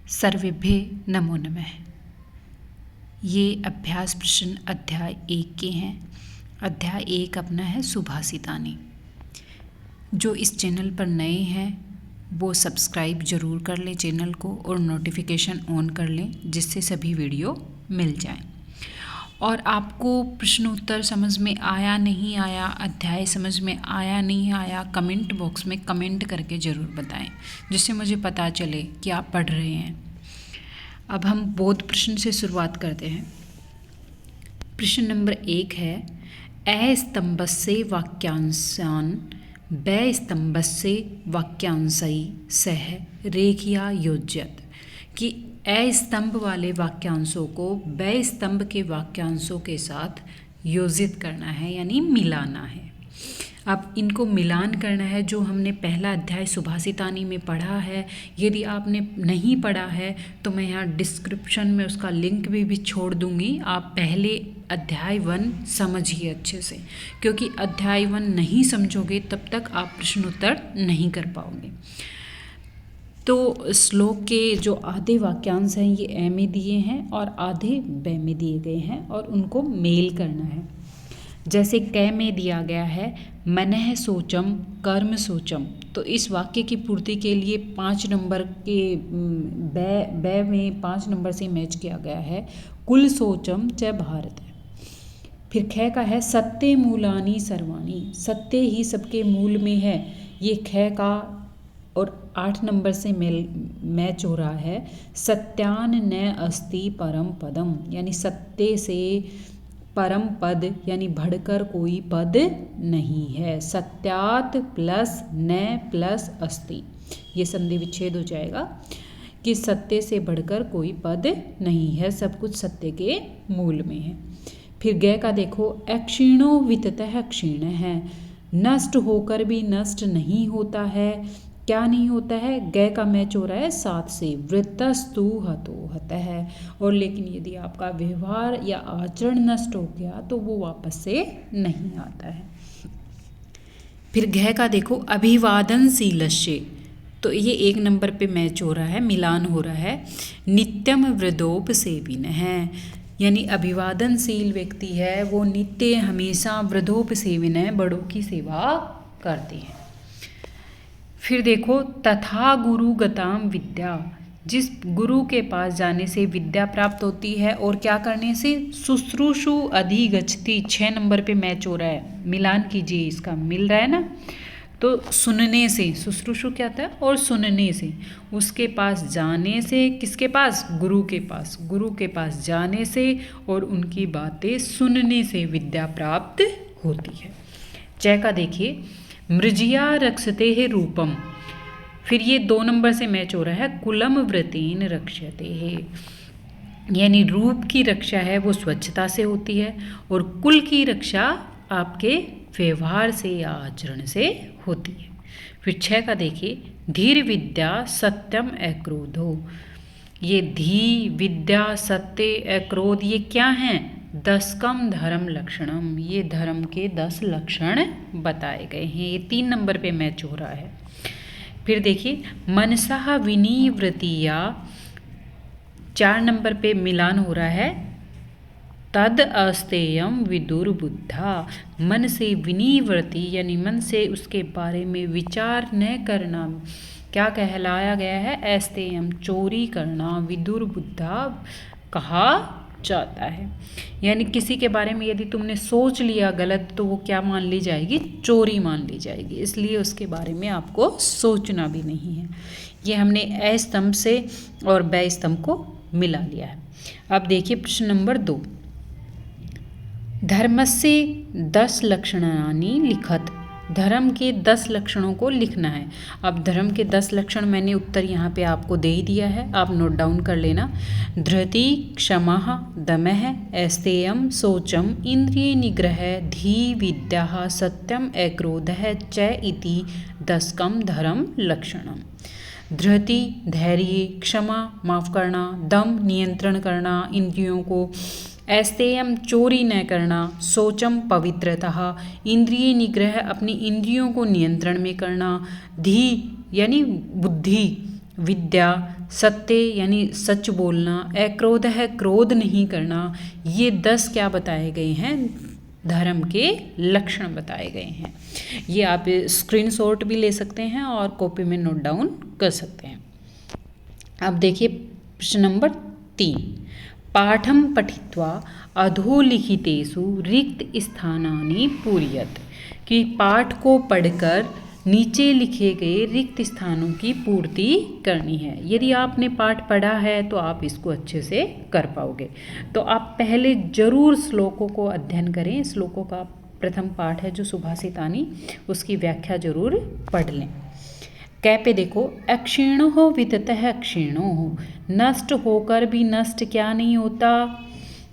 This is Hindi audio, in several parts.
सर्वेभ्ये नमो नमः। ये अभ्यास प्रश्न अध्याय 1 के हैं। अध्याय 1 अपना है सुभाषितानी। जो इस चैनल पर नए हैं वो सब्सक्राइब ज़रूर कर लें चैनल को और नोटिफिकेशन ऑन कर लें, जिससे सभी वीडियो मिल जाएं। और आपको प्रश्न उत्तर समझ में आया नहीं आया, अध्याय समझ में आया नहीं आया, कमेंट बॉक्स में कमेंट करके ज़रूर बताएं, जिससे मुझे पता चले कि आप पढ़ रहे हैं। अब हम बोध प्रश्न से शुरुआत करते हैं। प्रश्न नंबर 1 है, अ स्तंभस्य वाक्यांशान् ब स्तंभस्य वाक्यांशैः सह रेखया योजयत। कि अ स्तंभ वाले वाक्यांशों को ब स्तंभ के वाक्यांशों के साथ योजित करना है, यानी मिलाना है। अब इनको मिलान करना है, जो हमने पहला अध्याय सुभाषितानी में पढ़ा है। यदि आपने नहीं पढ़ा है तो मैं यहाँ डिस्क्रिप्शन में उसका लिंक भी छोड़ दूँगी। आप पहले अध्याय 1 समझिए अच्छे से, क्योंकि अध्याय 1 नहीं समझोगे तब तक आप प्रश्नोत्तर नहीं कर पाओगे। तो श्लोक के जो आधे वाक्यांश हैं ये ए में दिए हैं और आधे ब में दिए गए हैं, और उनको मेल करना है। जैसे क में दिया गया है मनः सोचम कर्म सोचम, तो इस वाक्य की पूर्ति के लिए 5 नंबर के ब में 5 नंबर से मैच किया गया है कुल सोचम च भारत। फिर ख का है सत्य मूलानी सर्वाणी, सत्य ही सबके मूल में है। ये ख का और 8 नंबर से मैच हो रहा है सत्यान न अस्ति परम पदम, यानी सत्य से परम पद यानी बढ़कर कोई पद नहीं है। सत्यात प्लस न प्लस अस्ति, ये संधि विच्छेद हो जाएगा कि सत्य से बढ़कर कोई पद नहीं है, सब कुछ सत्य के मूल में है। फिर ग का देखो अक्षीणो विततः क्षीण है, नष्ट होकर भी नष्ट नहीं होता है। क्या नहीं होता है? ग का मैच हो रहा है 7 से, वृत्तस्तु हतो हतः है। और लेकिन यदि आपका व्यवहार या आचरण नष्ट हो गया तो वो वापस से नहीं आता है। फिर घ का देखो अभिवादनशीलस्य, तो ये 1 नंबर पे मैच हो रहा है, मिलान हो रहा है नित्यम वृद्धोपसेविन है, यानी अभिवादनशील व्यक्ति है वो नित्य हमेशा वृद्धोपसेविन है, बड़ों की सेवा करते हैं। फिर देखो तथा गुरु गताम विद्या, जिस गुरु के पास जाने से विद्या प्राप्त होती है और क्या करने से शुश्रूषु अधिगच्छति, 6 नंबर पे मैच हो रहा है, मिलान कीजिए, इसका मिल रहा है ना। तो सुनने से, शुश्रूषु क्या था, और सुनने से, उसके पास जाने से, किसके पास? गुरु के पास, गुरु के पास जाने से और उनकी बातें सुनने से विद्या प्राप्त होती है। च का देखिए मृजिया रक्षते है रूपम, फिर ये 2 नंबर से मैच हो रहा है कुलम व्रतेन रक्षते है, यानी रूप की रक्षा है वो स्वच्छता से होती है और कुल की रक्षा आपके व्यवहार से या आचरण से होती है। फिर 6 का देखिए धीर विद्या सत्यम अक्रोधो, ये धी विद्या सत्य अक्रोध ये क्या हैं? 10कम धर्म लक्षणम, ये धर्म के 10 लक्षण बताए गए हैं। ये 3 नंबर पे मैच हो रहा है। फिर देखिए मनसा विनिवृतिया, 4 नंबर पे मिलान हो रहा है तद अस्तेयम विदुर्बुद्धा, मन से विनिवृत्ति यानी मन से उसके बारे में विचार न करना क्या कहलाया गया है? अस्तेयम चोरी करना, विदुर्बुद्धा कहा जाता है। यानी किसी के बारे में यदि तुमने सोच लिया गलत तो वो क्या मान ली जाएगी? चोरी मान ली जाएगी, इसलिए उसके बारे में आपको सोचना भी नहीं है। ये हमने अ स्तंभ से और ब स्तंभ को मिला लिया है। अब देखिए प्रश्न नंबर 2, धर्मस्य 10 लक्षणानि लिखत, धर्म के 10 लक्षणों को लिखना है। अब धर्म के 10 लक्षण मैंने उत्तर यहाँ पे आपको दे ही दिया है, आप नोट डाउन कर लेना। धृति क्षमा दमः अस्तेयम शौचम इंद्रिय निग्रह धी विद्या सत्यम अक्रोधः च इति 10कम धर्म लक्षणम। धृति धैर्य, क्षमा माफ़ करना, दम नियंत्रण करना इंद्रियों को, अस्तेयम चोरी न करना, शौचम पवित्रतः, इंद्रिय निग्रह अपनी इंद्रियों को नियंत्रण में करना, धी यानी बुद्धि, विद्या सत्य यानी सच बोलना, अक्रोध है क्रोध नहीं करना, ये 10 क्या बताए गए हैं, धर्म के लक्षण बताए गए हैं। ये आप स्क्रीनशॉट भी ले सकते हैं और कॉपी में नोट डाउन कर सकते हैं। अब देखिए प्रश्न नंबर 3, पाठम पठित्वा अधोलिखितेषु रिक्त स्थानानि पूरयत, कि पाठ को पढ़कर नीचे लिखे गए रिक्त स्थानों की पूर्ति करनी है। यदि आपने पाठ पढ़ा है तो आप इसको अच्छे से कर पाओगे। तो आप पहले जरूर श्लोकों को अध्ययन करें। श्लोकों का प्रथम पाठ है जो सुभाषितानि, उसकी व्याख्या जरूर पढ़ लें। कै पे देखो, अक्षीणो हो विततः अक्षीणो हो, नष्ट होकर भी नष्ट क्या नहीं होता,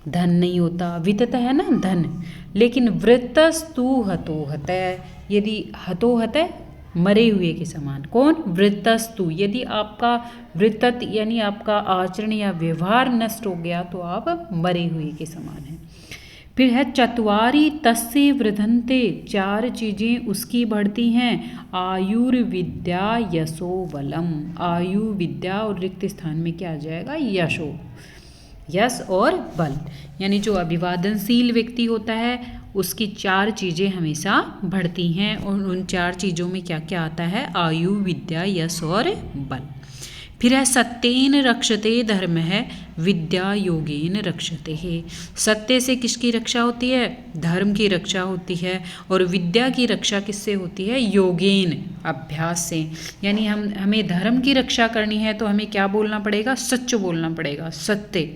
धन नहीं होता। वितत है ना धन, लेकिन वृत्तस्तु हतो हतः, यदि हतो हतः मरे हुए के समान। कौन? वृत्तस्तु, यदि आपका वृत्त यानी आपका आचरण या व्यवहार नष्ट हो गया तो आप मरे हुए के समान हैं। फिर है चत्वारि तस्य वृद्धन्ते, 4 चीज़ें उसकी बढ़ती हैं। आयुर्विद्या यशो बलम, आयु विद्या और रिक्त स्थान में क्या आ जाएगा, यशो, यश और बल। यानी जो अभिवादनशील व्यक्ति होता है उसकी 4 चीज़ें हमेशा बढ़ती हैं, और उन 4 चीज़ों में क्या क्या आता है, आयु विद्या यश और बल। फिर है सत्येन रक्षते धर्म है, विद्या योगेन रक्षते है। सत्य से किसकी रक्षा होती है, धर्म की रक्षा होती है, और विद्या की रक्षा किससे होती है, योगेन, अभ्यास से। यानी हमें धर्म की रक्षा करनी है तो हमें क्या बोलना पड़ेगा, सच बोलना पड़ेगा, सत्य।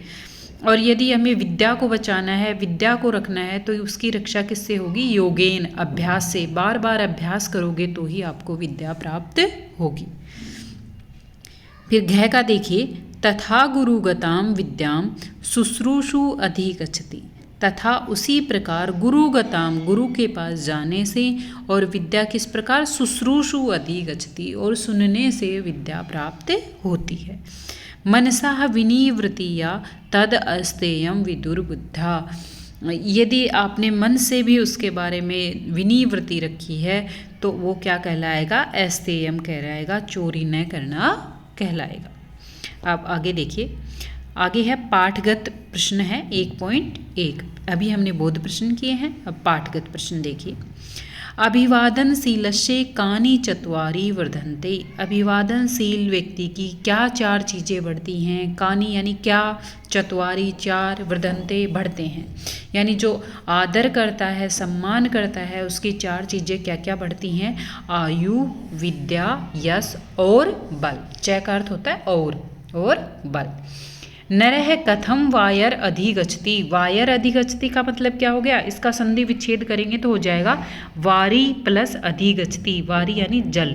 और यदि हमें विद्या को बचाना है, विद्या को रखना है, तो उसकी रक्षा किससे होगी, योगेन, अभ्यास से। बार बार अभ्यास करोगे तो ही आपको विद्या प्राप्त होगी। फिर घ का देखिए, तथा गुरुगताम विद्याम शुश्रूषु अधिगच्छति, तथा उसी प्रकार गुरुगताम, गुरु के पास जाने से, और विद्या किस प्रकार, शुश्रूषु अधिगच्छति, और सुनने से विद्या प्राप्त होती है। मनसा विनिवृत्तिया तद अस्तेयम विदुर्बुद्धा, यदि आपने मन से भी उसके बारे में विनिवृत्ति रखी है तो वो क्या कहलाएगा, अस्तेयम कहलाएगा, चोरी न करना कहलाएगा। अब आगे देखिए, आगे है पाठगत प्रश्न है 1.1। अभी हमने बोध प्रश्न किए हैं, अब पाठगत प्रश्न देखिए। अभिवादनशीलस्य कानि चत्वारि वर्धन्ते, अभिवादनशील व्यक्ति की क्या 4 चीज़ें बढ़ती हैं, कानि यानी क्या, चत्वारि 4, वर्धन्ते बढ़ते हैं। यानी जो आदर करता है, सम्मान करता है, उसकी 4 चीज़ें क्या क्या बढ़ती हैं, आयु विद्या यश और बल। च का अर्थ होता है और बल। नरह कथम वायर अधिगच्छति, वायर अधिगच्छति का मतलब क्या हो गया, इसका संधि विच्छेद करेंगे तो हो जाएगा वारी प्लस अधिगच्छति। वारी यानी जल,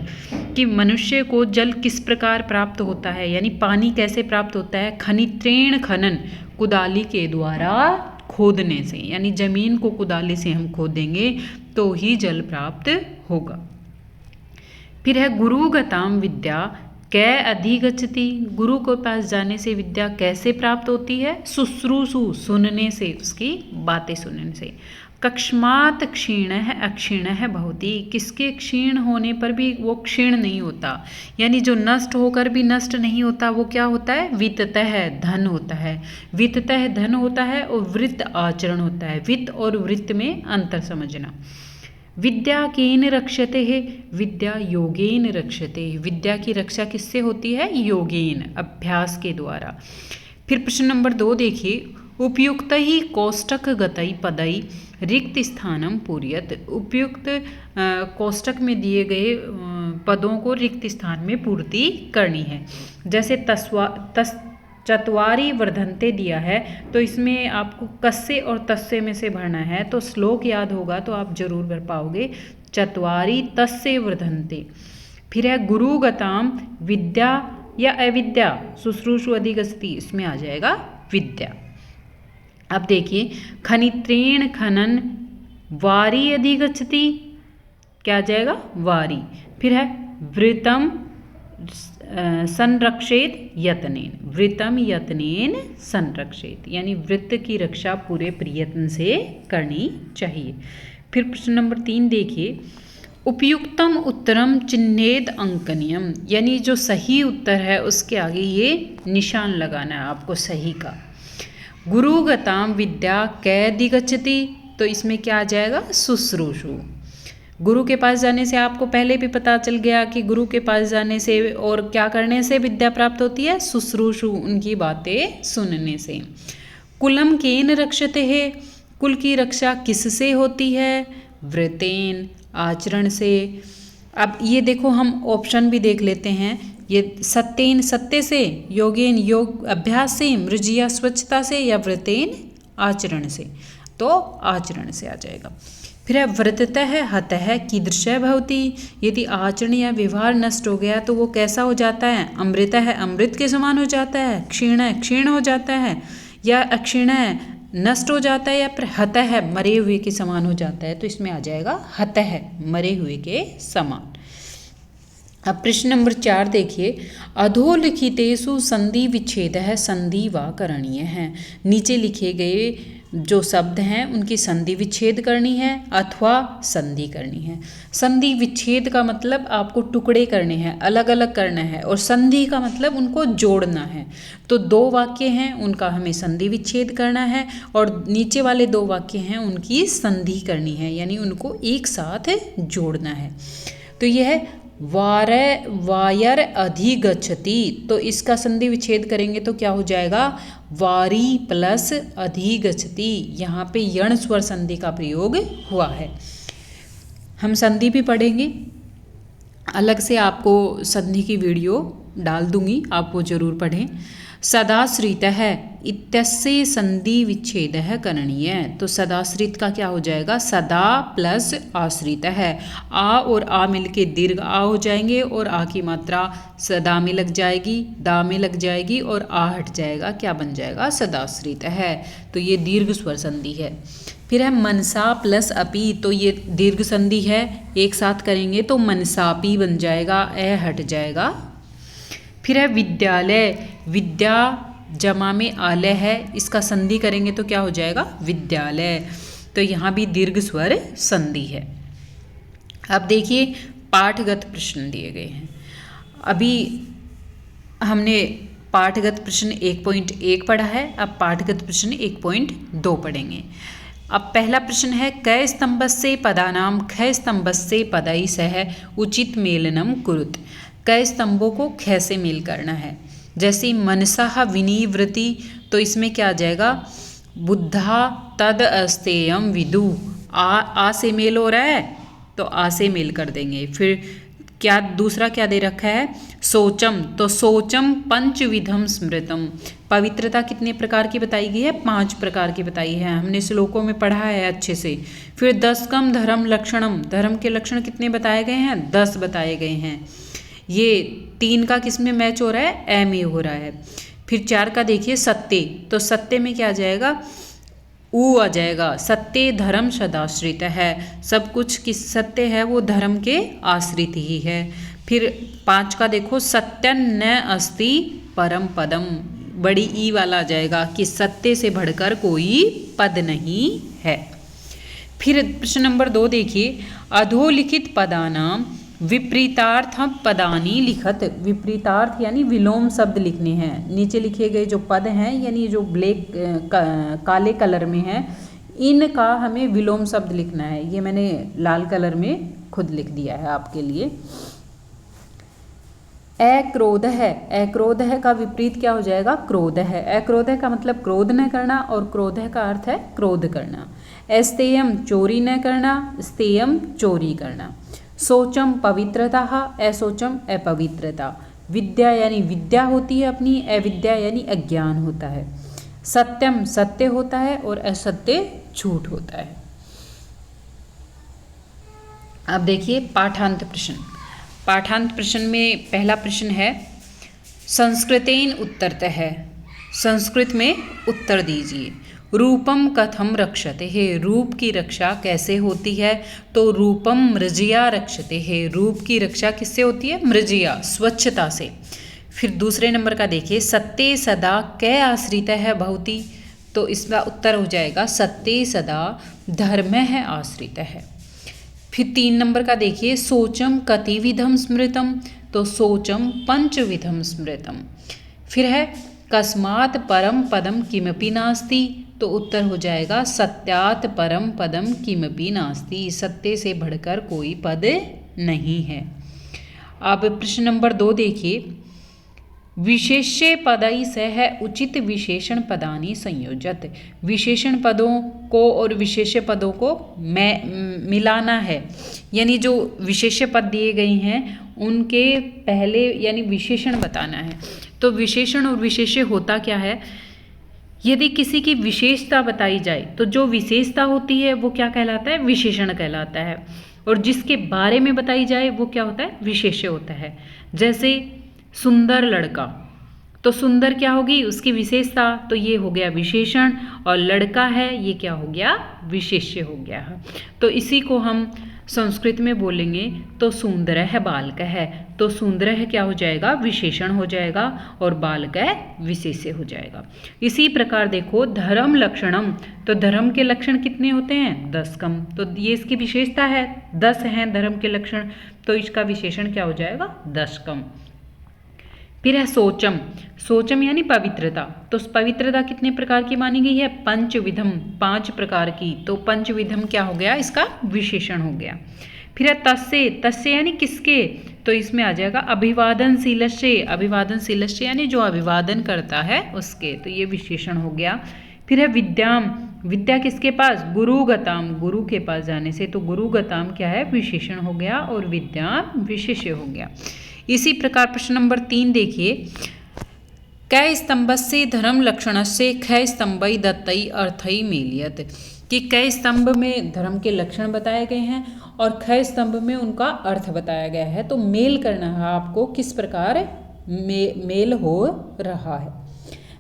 कि मनुष्य को जल किस प्रकार प्राप्त होता है, यानी पानी कैसे प्राप्त होता है, खनित्रेण खनन, कुदाली के द्वारा खोदने से, यानी जमीन को कुदाली से हम खोदेंगे तो ही जल प्राप्त होगा। फिर है गुरुगताम विद्या कै अधिगच्छति, गुरु के पास जाने से विद्या कैसे प्राप्त होती है, शुश्रूषु, सुनने से, उसकी बातें सुनने से। कस्मात् क्षीणः अक्षीणः भवति, किसके क्षीण होने पर भी वो क्षीण नहीं होता, यानी जो नष्ट होकर भी नष्ट नहीं होता, वो क्या होता है, वित्ततः धन होता है। वित्ततः धन होता है और वृत्त आचरण होता है। वित्त और वृत्त में अंतर समझना। विद्या केन रक्षते है, विद्या योगेन रक्षते है, विद्या की रक्षा किससे होती है, योगेन, अभ्यास के द्वारा। फिर प्रश्न नंबर 2 देखिए, उपयुक्त ही कोष्टक गतई पदई रिक्त स्थानम पूर्यत, उपयुक्त कोष्टक में दिए गए पदों को रिक्त स्थान में पूर्ति करनी है। जैसे चत्वारि वर्धन्ते दिया है तो इसमें आपको कस्से और तस्से में से भरना है, तो श्लोक याद होगा तो आप जरूर भर पाओगे, चत्वारि तस्य वर्धन्ते। फिर है गुरुगताम विद्या या अविद्या शुश्रूषु अधिगच्छति, इसमें आ जाएगा विद्या। अब देखिए, खनित्रेण खनन वारी अधिगच्छति, क्या आ जाएगा, वारी। फिर है वृतम संरक्षेत यत्नेन, वृतम यत्नेन संरक्षेत, यानी वृत्त की रक्षा पूरे प्रयत्न से करनी चाहिए। फिर प्रश्न नंबर 3 देखिए, उपयुक्तम उत्तरम चिन्हेद अंकनियम, यानी जो सही उत्तर है उसके आगे ये निशान लगाना है आपको सही का। गुरुगताम विद्या कैदिगच्छति, तो इसमें क्या आ जाएगा शुश्रूषु। गुरु के पास जाने से आपको पहले भी पता चल गया कि गुरु के पास जाने से और क्या करने से विद्या प्राप्त होती है, शुश्रूषु, उनकी बातें सुनने से। कुलम केन रक्षते है, कुल की रक्षा किससे होती है, व्रतेन, आचरण से। अब ये देखो हम ऑप्शन भी देख लेते हैं, ये सत्येन सत्य से, योगेन योग अभ्यास से, मृजिया स्वच्छता से, या व्रतेन आचरण से, तो आचरण से आ जाएगा। फिर है व्रततः हतः कीदृशः भवति, यदि आचरण या व्यवहार नष्ट हो गया तो वो कैसा हो जाता है, अमृतः अमृत के समान हो जाता है, क्षीण क्षीण हो जाता है, या अक्षीण नष्ट हो जाता है, या फिर हतः मरे हुए के समान हो जाता है, तो इसमें आ जाएगा हतः मरे हुए के समान। अब प्रश्न नंबर 4 देखिए, अधोलिखितेषु संधि विच्छेदः संधि वा करणीय है। नीचे लिखे गए जो शब्द हैं उनकी संधि विच्छेद करनी है अथवा संधि करनी है। संधि विच्छेद का मतलब आपको टुकड़े करने हैं, अलग अलग करना है, और संधि का मतलब उनको जोड़ना है। तो 2 वाक्य हैं उनका हमें संधि विच्छेद करना है, और नीचे वाले 2 वाक्य हैं उनकी संधि करनी है, यानी उनको एक साथ जोड़ना है। तो यह वायर अधिगच्छति, तो इसका संधि विच्छेद करेंगे तो क्या हो जाएगा, वारी प्लस अधिगच्छति। यहाँ पे यण स्वर संधि का प्रयोग हुआ है। हम संधि भी पढ़ेंगे, अलग से आपको संधि की वीडियो डाल दूंगी, आप वो जरूर पढ़ें। सदाश्रितः इत्यस्य संधि विच्छेदः करणीय, तो सदाश्रित का क्या हो जाएगा, सदा प्लस आश्रित है, आ और आ मिलके दीर्घ आ हो जाएंगे, और आ की मात्रा सदा में लग जाएगी, दा में लग जाएगी, और आ हट जाएगा, क्या बन जाएगा, सदाश्रित है। तो ये दीर्घ स्वर संधि है। फिर है मनसा प्लस अपि, तो ये दीर्घ संधि है, एक साथ करेंगे तो मनसापि बन जाएगा, ए हट जाएगा। फिर है विद्यालय, विद्या जमा में आलय है, इसका संधि करेंगे तो क्या हो जाएगा, विद्यालय। तो यहाँ भी दीर्घ स्वर संधि है। अब देखिए पाठगत प्रश्न दिए गए हैं। अभी हमने पाठगत प्रश्न 1.1 पढ़ा है, अब पाठगत प्रश्न 1.2 पढ़ेंगे। अब पहला प्रश्न है, क स्तंभस्य पदानाम ख स्तंभस्य पदैः सह उचित मेलनम कुरुत। क स्तंभों को ख से मेल करना है। जैसे मनसा विनिवृत्ति, तो इसमें क्या आ जाएगा, बुद्धा तद अस्तेयम विदु, आ से मेल हो रहा है तो आ से मेल कर देंगे। फिर क्या दूसरा क्या दे रखा है, शौचम, तो शौचम पंचविधम स्मृतम। पवित्रता कितने प्रकार की बताई गई है, 5 प्रकार की बताई है, हमने श्लोकों में पढ़ा है अच्छे से। फिर 10कम धर्म लक्षणम, धर्म के लक्षण कितने बताए गए हैं, 10 बताए गए हैं। ये 3 का किस में मैच हो रहा है, ए में हो रहा है। फिर 4 का देखिए सत्य, तो सत्य में क्या आ जाएगा, ऊ आ जाएगा, सत्य धर्म सदाश्रित है, सब कुछ किस सत्य है, वो धर्म के आश्रित ही है। फिर 5 का देखो सत्य न अस्ति परम पदम, बड़ी ई वाला आ जाएगा कि सत्य से बढ़कर कोई पद नहीं है। फिर प्रश्न नंबर 2 देखिए, अधोलिखित पदानाम विपरीतार्थ पदानी लिखत। विपरीतार्थ यानी विलोम शब्द लिखने हैं। नीचे लिखे गए जो पद हैं, यानी जो ब्लैक काले कलर में है, इनका हमें विलोम शब्द लिखना है। ये मैंने लाल कलर में खुद लिख दिया है आपके लिए। अक्रोध है, अक्रोध है का विपरीत क्या हो जाएगा, क्रोध है। अक्रोध है का मतलब क्रोध न करना, और क्रोध है का अर्थ है क्रोध करना। अस्तेयम चोरी न करना, स्तेयम चोरी करना। शौचम पवित्रता, अशौचम अपवित्रता। विद्या यानी विद्या होती है अपनी, अविद्या यानी अज्ञान होता है। सत्यम सत्य होता है, और असत्य झूठ होता है। अब देखिए पाठांत प्रश्न। पाठांत प्रश्न में पहला प्रश्न है, संस्कृतेन उत्तरतः, संस्कृत में उत्तर दीजिए। रूपम कथम रक्षते है, रूप की रक्षा कैसे होती है, तो रूपम मृजिया रक्षते है, रूप की रक्षा किससे होती है, मृजिया स्वच्छता से। फिर दूसरे नंबर का देखिए, सत्य सदा कै आश्रित है भवति, तो इसका उत्तर हो जाएगा सत्य सदा धर्म है आश्रित है। फिर 3 नंबर का देखिए, सोचम कतिविधम स्मृतम, तो सोचम पंचविधम स्मृतम। फिर है कस्मात् परम पदम किमपि नास्ति, तो उत्तर हो जाएगा सत्यात् परम पदम किमपि नास्ति, सत्य से बढ़कर कोई पद नहीं है। अब प्रश्न नंबर 2 देखिए, विशेष्य पदई सह उचित विशेषण पदानि संयोजत, विशेषण पदों को और विशेष्य पदों को मिलाना है, यानी जो विशेष्य पद दिए गए हैं उनके पहले यानी विशेषण बताना है। तो विशेषण और विशेष्य होता क्या है, यदि किसी की विशेषता बताई जाए तो जो विशेषता होती है वो क्या कहलाता है, विशेषण कहलाता है, और जिसके बारे में बताई जाए वो क्या होता है, विशेष्य होता है। जैसे सुंदर लड़का, तो सुंदर क्या होगी, उसकी विशेषता, तो ये हो गया विशेषण, और लड़का है ये क्या हो गया, विशेष्य हो गया। तो इसी को हम संस्कृत में बोलेंगे तो सुंदरः बालकः, तो सुंदरः क्या हो जाएगा, विशेषण हो जाएगा, और बालकः विशेष्य हो जाएगा। इसी प्रकार देखो धर्म लक्षणम, तो धर्म के लक्षण कितने होते हैं, 10 कम, तो ये इसकी विशेषता है, 10 हैं धर्म के लक्षण, तो इसका विशेषण क्या हो जाएगा, 10 कम। फिर है सोचम, सोचम यानी पवित्रता, तो पवित्रता कितने प्रकार की मानी गई है, पंचविधम, 5 प्रकार की, तो पंचविधम क्या हो गया, इसका विशेषण हो गया। फिर है तस्य, तस्य यानी किसके, तो इसमें आ जाएगा अभिवादनशीलस्य, अभिवादनशीलस्य यानी जो अभिवादन करता है उसके, तो ये विशेषण हो गया। फिर है विद्याम, विद्या किसके पास, गुरुगताम, गुरु के पास जाने से, तो गुरुगताम क्या है, विशेषण हो गया, और विद्याम विशेष्य हो गया। इसी प्रकार प्रश्न नंबर 3 देखिए, कै स्तंभस्य धर्म लक्षणस्य कै स्तंभै दत्तै अर्थै मेलियत, कि कै स्तंभ में धर्म के लक्षण बताए गए हैं और कै स्तंभ में उनका अर्थ बताया गया है, तो मेल करना है आपको किस प्रकार मेल हो रहा है।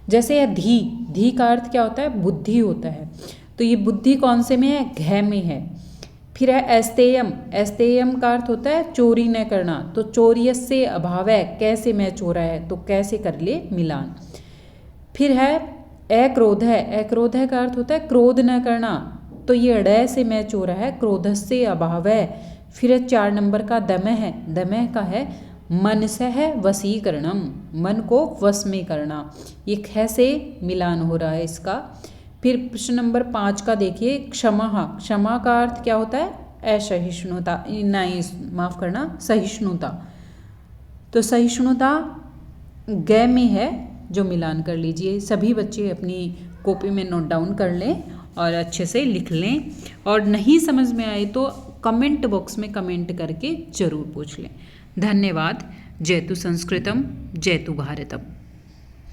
जैसे यह धी, धी का अर्थ क्या होता है, बुद्धि होता है, तो ये बुद्धि कौन से में है, घ में है। फिर है एस्तेयम, एस्तेयम का अर्थ होता है चोरी न करना, तो चोरियस्य अभाव है, कैसे मैं चोरा है, तो कैसे कर ले मिलान। फिर है अक्रोध है, अक्रोध है का अर्थ होता है क्रोध न करना, तो ये अडय से मैं चोरा है, क्रोधस्य अभाव है। फिर है 4 नंबर का दमः है, दमः का है मनसः वशीकरणम, मन को वश में करना, ये ख से मिलान हो रहा है इसका। फिर प्रश्न नंबर 5 का देखिए, क्षमा, क्षमा का अर्थ क्या होता है, असहिष्णुता, नहीं माफ़ करना, सहिष्णुता, तो सहिष्णुता ग में है, जो मिलान कर लीजिए। सभी बच्चे अपनी कॉपी में नोट डाउन कर लें और अच्छे से लिख लें, और नहीं समझ में आए तो कमेंट बॉक्स में कमेंट करके ज़रूर पूछ लें। धन्यवाद। जयतु संस्कृतम, जयतु भारतम।